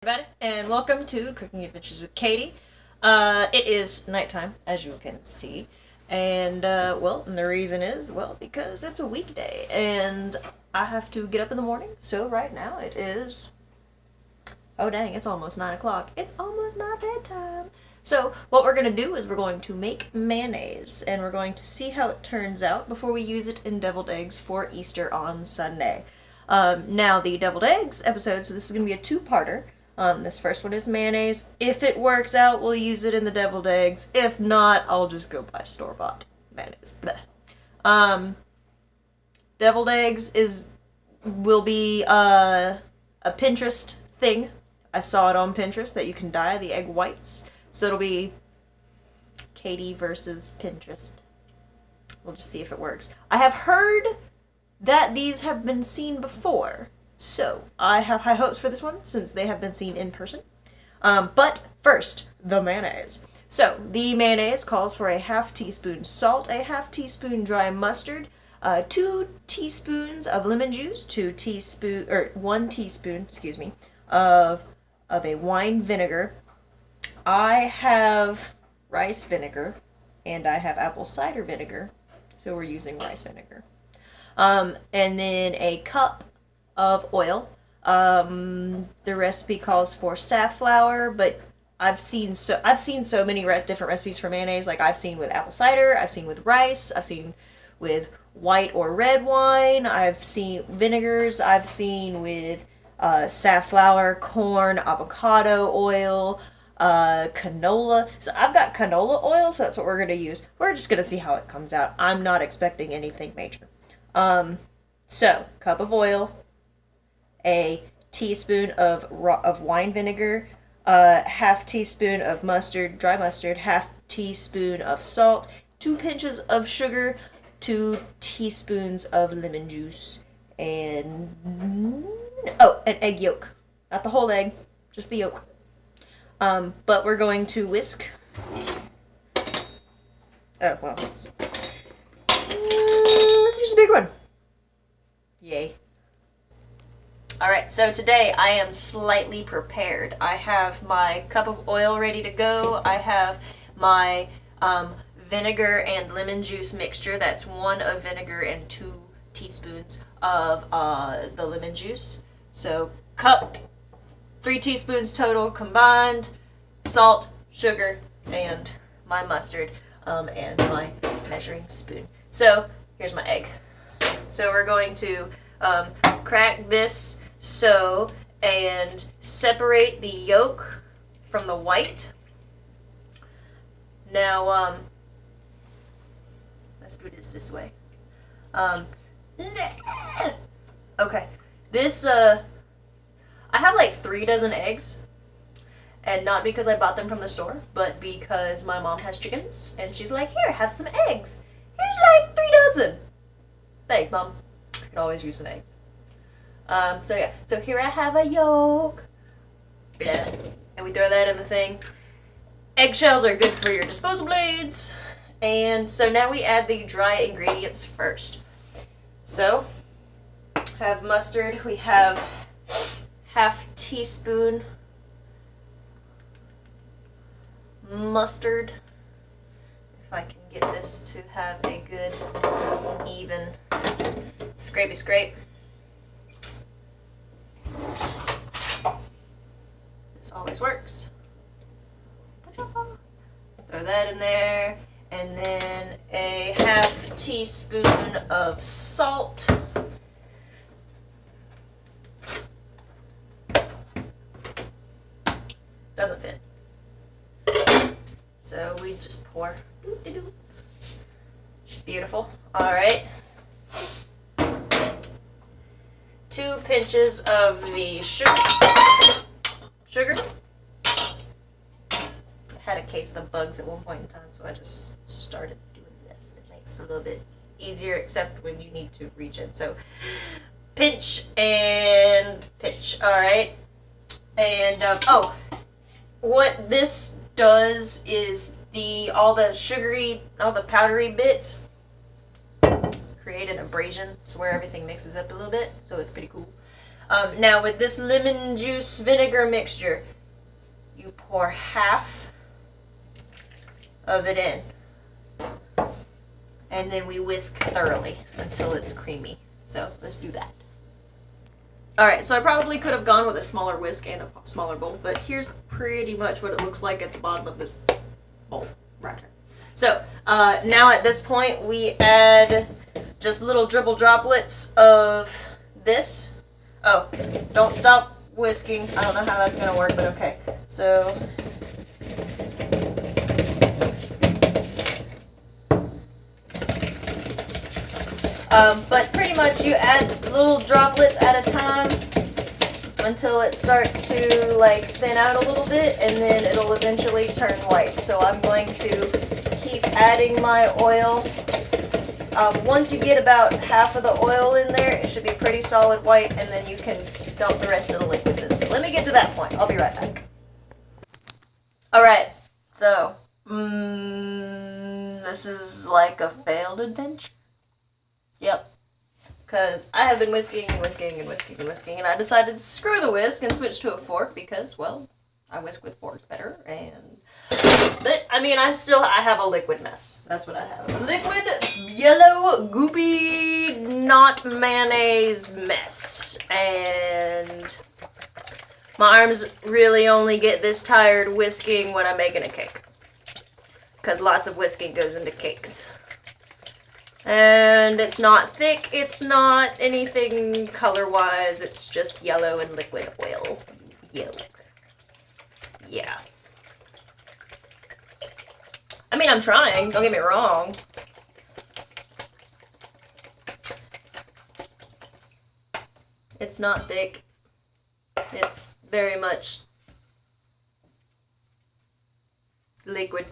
Everybody, and welcome to Cooking Adventures with Katie. It is nighttime, as you can see, and and the reason is, because it's a weekday, and I have to get up in the morning, so right now it is, oh dang, it's almost 9 o'clock. It's almost my bedtime. So what we're going to do is we're going to make mayonnaise, and we're going to see how it turns out before we use it in deviled eggs for Easter on Sunday. Now, the deviled eggs episode, so this is going to be a two-parter. This first one is mayonnaise. If it works out, we'll use it in the deviled eggs. If not, I'll just go buy store-bought mayonnaise. Deviled eggs will be a Pinterest thing. I saw it on Pinterest that you can dye the egg whites. So it'll be Katie versus Pinterest. We'll just see if it works. I have heard that these have been seen before. So, I have high hopes for this one, since they have been seen in person. But first, the mayonnaise. So, the mayonnaise calls for a half teaspoon salt, a half teaspoon dry mustard, 2 teaspoons of lemon juice, 1 teaspoon, of a wine vinegar. I have rice vinegar, and I have apple cider vinegar, so we're using rice vinegar. And then a cup of oil. The recipe calls for safflower, but I've seen so many different recipes for mayonnaise. Like I've seen with apple cider, I've seen with rice, I've seen with white or red wine, I've seen vinegars, I've seen with safflower, corn, avocado oil, canola. So I've got canola oil, so that's what we're gonna use. We're just gonna see how it comes out. I'm not expecting anything major. So cup of oil, a teaspoon of wine vinegar, half teaspoon of mustard, dry mustard, half teaspoon of salt, 2 pinches of sugar, 2 teaspoons of lemon juice, and an egg yolk. Not the whole egg, just the yolk. But we're going to whisk. Let's use a big one. Yay. Alright, so today I am slightly prepared. I have my cup of oil ready to go. I have my vinegar and lemon juice mixture. That's 1 of vinegar and 2 teaspoons of the lemon juice. So, cup, 3 teaspoons total combined, salt, sugar, and my mustard, and my measuring spoon. So, here's my egg. So we're going to crack this and separate the yolk from the white. Now, let's do this way. Okay, I have like 3 dozen eggs, and not because I bought them from the store, but because my mom has chickens, and she's like, here, have some eggs. Here's like 3 dozen. Thanks, Mom. You can always use some eggs. So here I have a yolk. Blah. And we throw that in the thing. Eggshells are good for your disposal blades. And so now we add the dry ingredients first. So, have mustard. We have half teaspoon mustard. If I can get this to have a good, even scrape. This always works. Throw that in there, and then a half teaspoon of salt. Doesn't fit. So we just pour. Beautiful. Alright. 2 pinches of the sugar. I had a case of the bugs at one point in time, so I just started doing this. It makes it a little bit easier, except when you need to reach it. So, pinch and pinch. Alright. And, what this does is all the powdery bits create an abrasion to where everything mixes up a little bit, so it's pretty cool. Now with this lemon juice vinegar mixture, you pour half of it in. And then we whisk thoroughly until it's creamy. So let's do that. Alright, so I probably could have gone with a smaller whisk and a smaller bowl, but here's pretty much what it looks like at the bottom of this bowl right here. So now at this point we add just little dribble droplets of this. Oh, don't stop whisking. I don't know how that's going to work, but okay. So but pretty much you add little droplets at a time until it starts to like thin out a little bit, and then it'll eventually turn white. So I'm going to keep adding my oil. Once you get about half of the oil in there, it should be pretty solid white, and then you can dump the rest of the liquids in. So let me get to that point. I'll be right back. Alright, so this is like a failed adventure. Yep. Because I have been whisking and whisking and whisking and whisking, and I decided to screw the whisk and switch to a fork because, well, I whisk with forks better, and... But, I mean, I have a liquid mess. That's what I have. Liquid, yellow, goopy, not mayonnaise mess. And my arms really only get this tired whisking when I'm making a cake. Because lots of whisking goes into cakes. And it's not thick, it's not anything color-wise, it's just yellow and liquid oil yolk. Yeah. I mean, I'm trying, don't get me wrong. It's not thick. It's very much liquid.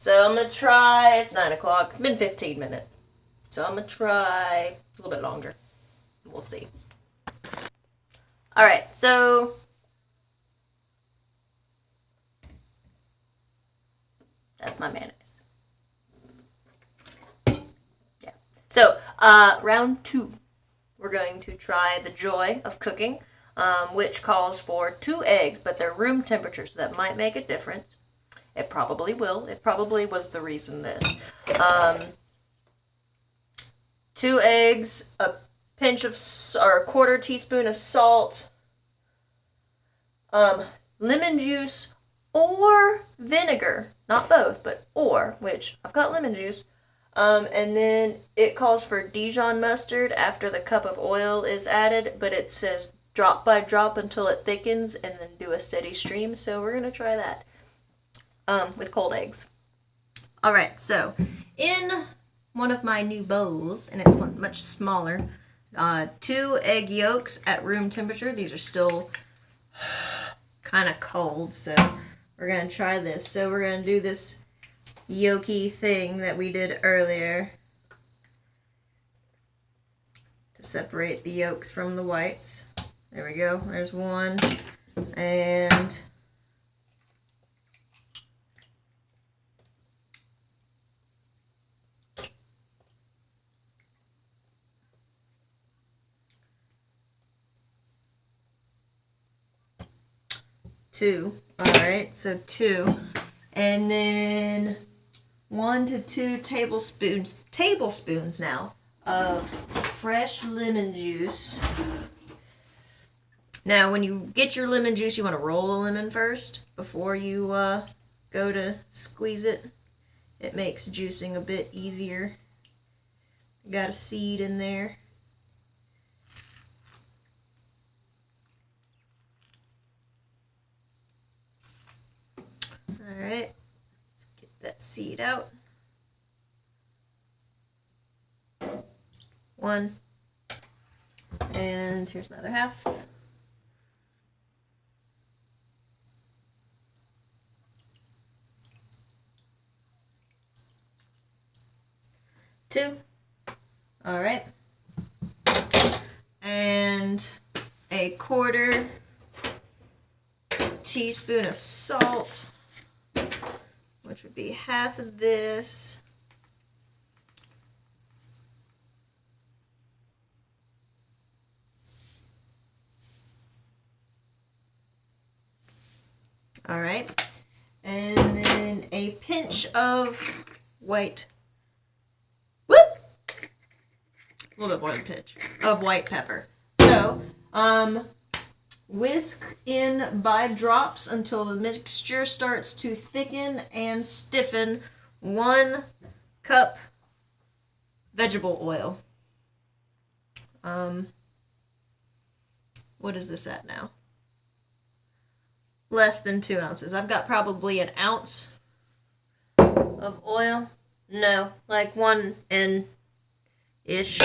So I'm going to try, it's 9 o'clock, it's been 15 minutes. So I'm going to try a little bit longer. We'll see. Alright, so that's my mayonnaise. Yeah. So, round 2. We're going to try the joy of cooking, which calls for 2 eggs, but they're room temperature, so that might make a difference. It probably will. It probably was the reason this. 2 eggs, a pinch of, or a quarter teaspoon of salt, lemon juice or vinegar. Not both, but or, which I've got lemon juice. And then it calls for Dijon mustard after the cup of oil is added, but it says drop by drop until it thickens and then do a steady stream. So we're going to try that. With cold eggs. Alright, so in one of my new bowls, and it's one much smaller, 2 egg yolks at room temperature. These are still kind of cold, so we're going to try this. So we're going to do this yolky thing that we did earlier to separate the yolks from the whites. There we go. There's one. And 2. Alright, so 2. And then 1 to 2 tablespoons now of fresh lemon juice. Now, when you get your lemon juice, you want to roll the lemon first before you go to squeeze it. It makes juicing a bit easier. Got a seed in there. Alright, get that seed out. 1. And here's my other half. Two. Alright. And a quarter teaspoon of salt, which would be half of this. All right. And then a pinch of white. Whoop! A little bit more than a pinch of white pepper. So, whisk in by drops until the mixture starts to thicken and stiffen. 1 cup vegetable oil. What is this at now? Less than 2 ounces. I've got probably an ounce of oil. No, like 1 and ish.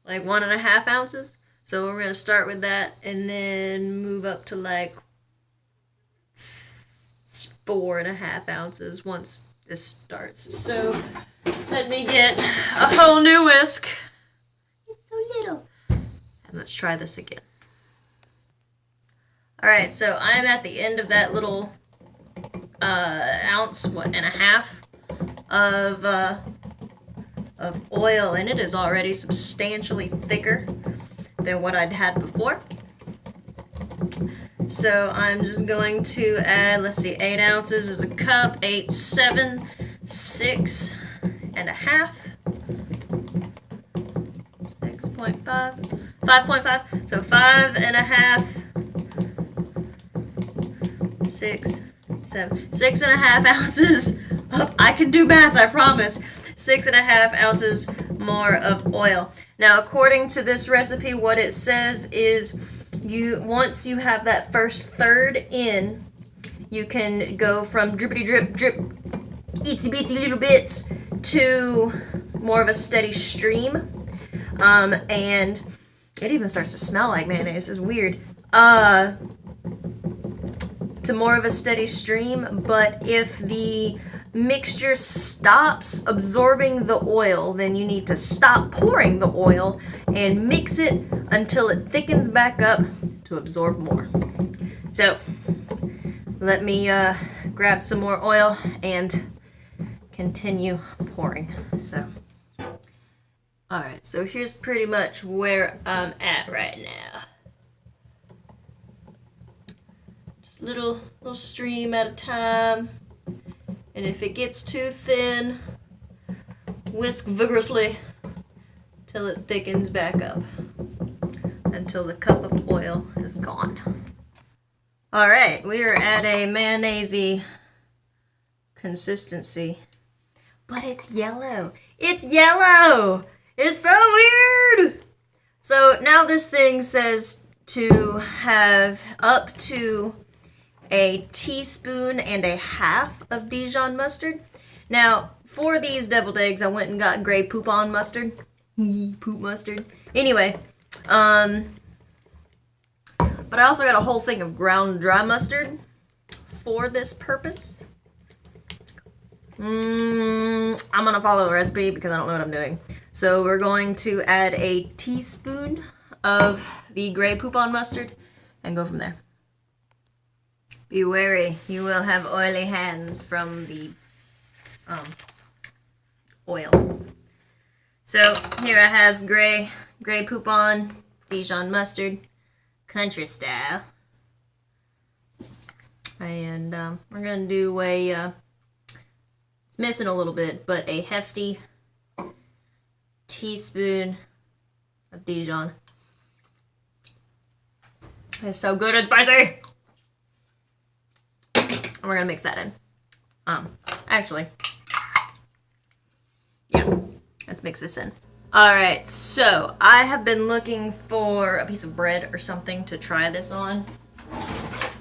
Like 1.5 ounces. So we're gonna start with that and then move up to like 4.5 ounces once this starts. So let me get a whole new whisk. It's so little. And let's try this again. Alright, so I'm at the end of that little ounce, and a half of oil, and it is already substantially thicker than what I'd had before. So I'm just going to add, let's see, 8 ounces is a cup, 8, 7, 6 and a half, 6.5, 5.5, so 5.5, 6, 7, 6.5 ounces of, I can do math, I promise, 6.5 ounces more of oil. Now, according to this recipe, what it says is once you have that first third in, you can go from drippity drip drip itsy bitsy little bits to more of a steady stream, and it even starts to smell like mayonnaise. It's weird. To more of a steady stream, but if the mixture stops absorbing the oil, then you need to stop pouring the oil and mix it until it thickens back up to absorb more. So let me grab some more oil and continue pouring. So, all right, so here's pretty much where I'm at right now. Just little stream at a time. And if it gets too thin, whisk vigorously till it thickens back up, until the cup of oil is gone. All right, we are at a mayonnaise-y consistency, but it's yellow. It's yellow. It's so weird. So now this thing says to have up to a teaspoon and a half of Dijon mustard. Now, for these deviled eggs, I went and got gray poupon mustard. Poop mustard. Anyway, but I also got a whole thing of ground dry mustard for this purpose. I'm gonna follow the recipe because I don't know what I'm doing. So we're going to add a teaspoon of the gray poupon mustard and go from there. Be wary, you will have oily hands from the oil. So here I have gray poupon, Dijon mustard, country style. And we're going to do a, it's missing a little bit, but a hefty teaspoon of Dijon. It's so good and spicy! And we're gonna mix that in. Actually, yeah, let's mix this in. All right, so I have been looking for a piece of bread or something to try this on,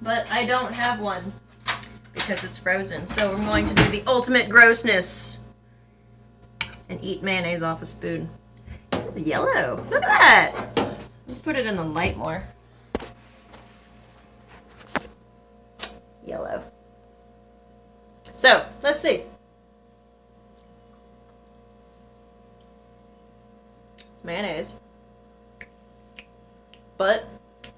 but I don't have one because it's frozen. So we're going to do the ultimate grossness and eat mayonnaise off a spoon. This is yellow. Look at that. Let's put it in the light more. Yellow. So, let's see. It's mayonnaise. But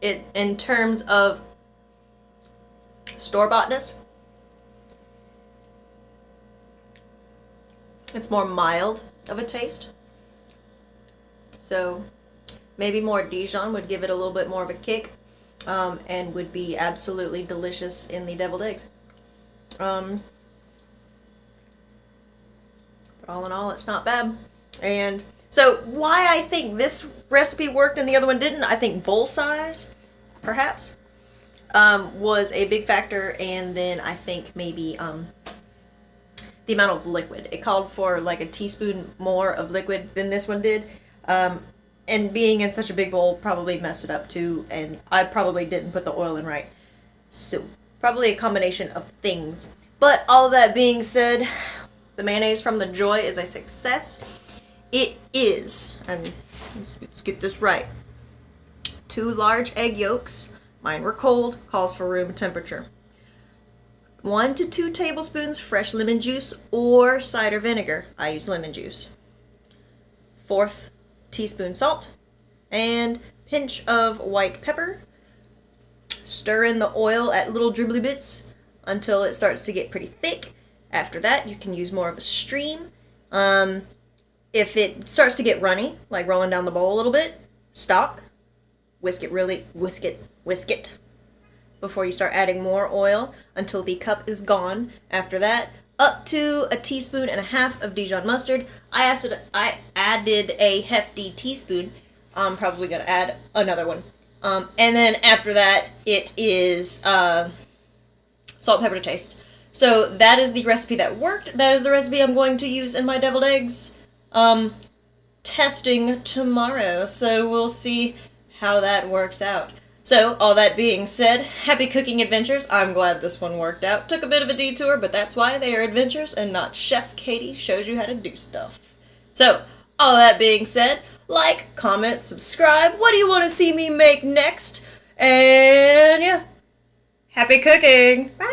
in terms of store-boughtness, it's more mild of a taste. So maybe more Dijon would give it a little bit more of a kick. and would be absolutely delicious in the deviled eggs. But all in all, it's not bad. And so why I think this recipe worked and the other one didn't, I think bowl size, perhaps, was a big factor, and then I think maybe the amount of liquid. It called for like a teaspoon more of liquid than this one did. And being in such a big bowl probably messed it up too, and I probably didn't put the oil in right. So, probably a combination of things. But all that being said, the mayonnaise from the Joy is a success. It is, and let's get this right, 2 large egg yolks. Mine were cold, calls for room temperature. 1 to 2 tablespoons fresh lemon juice or cider vinegar. I use lemon juice. 1/4 teaspoon salt, and pinch of white pepper. Stir in the oil at little dribbly bits until it starts to get pretty thick. After that, you can use more of a stream. If it starts to get runny, like rolling down the bowl a little bit, stop. Whisk it before you start adding more oil until the cup is gone. After that, up to 1.5 teaspoons of Dijon mustard. I added a hefty teaspoon. I'm probably going to add another one. And then after that, it is salt, pepper to taste. So that is the recipe that worked. That is the recipe I'm going to use in my deviled eggs testing tomorrow. So we'll see how that works out. So, all that being said, happy cooking adventures. I'm glad this one worked out. Took a bit of a detour, but that's why they are adventures and not Chef Kaity shows you how to do stuff. So, all that being said, like, comment, subscribe. What do you want to see me make next? And yeah, happy cooking. Bye.